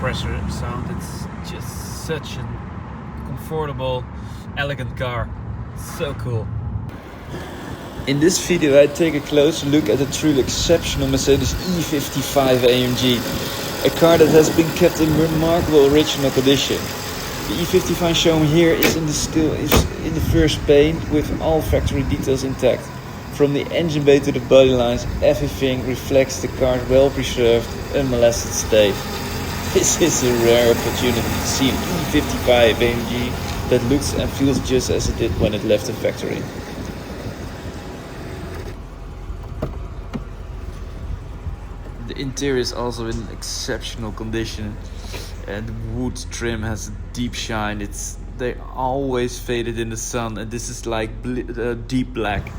compressor sound. It's just such a comfortable, elegant car. So cool. In this video I take a closer look at a truly exceptional Mercedes E55 AMG, a car that has been kept in remarkable original condition. The E55 shown here is in the first paint with all factory details intact. From the engine bay to the body lines, everything reflects the car's well-preserved, unmolested state. This is a rare opportunity to see an E55 AMG that looks and feels just as it did when it left the factory. The interior is also in exceptional condition, and the wood trim has a deep shine. They always faded in the sun, and this is like deep black.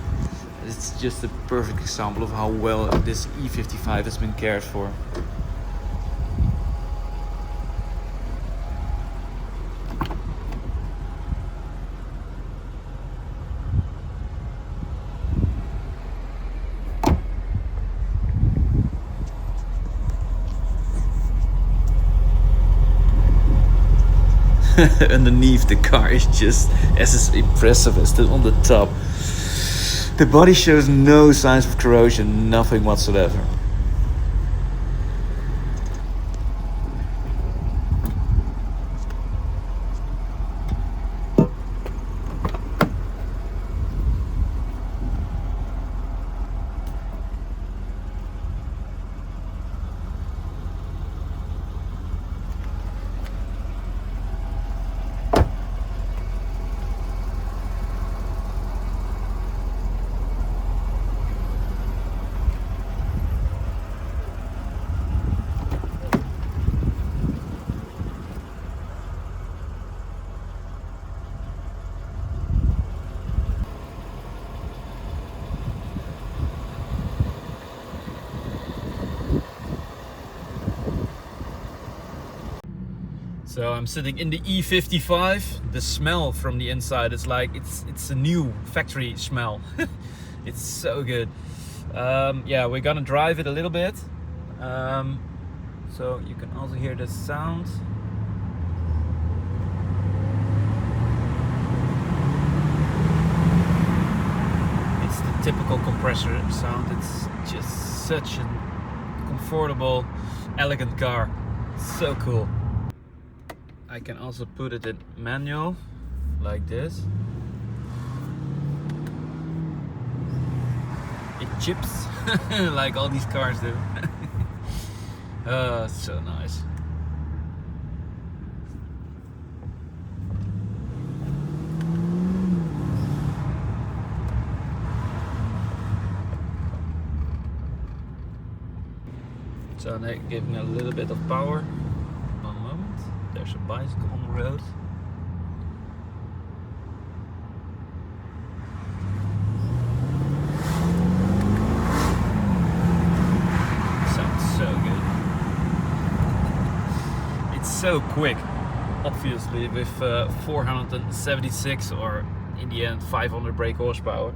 It's just a perfect example of how well this E55 has been cared for. Underneath, the car is just as impressive as on the top. The body shows no signs of corrosion, nothing whatsoever. So I'm sitting in the E55. The smell from the inside is like it's a new factory smell. It's so good. Yeah, we're gonna drive it a little bit, so you can also hear the sound. It's the typical compressor sound. It's just such a comfortable, elegant car. So cool. I can also put it in manual, like this. It chips, like all these cars do. Oh, so nice. So now giving a little bit of power. There's a bicycle on the road. Sounds so good. It's so quick, obviously, with 476 or in the end 500 brake horsepower.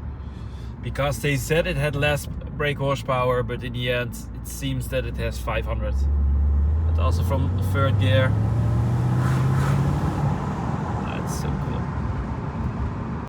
Because they said it had less brake horsepower, but in the end it seems that it has 500. But also from the third gear. That's so cool.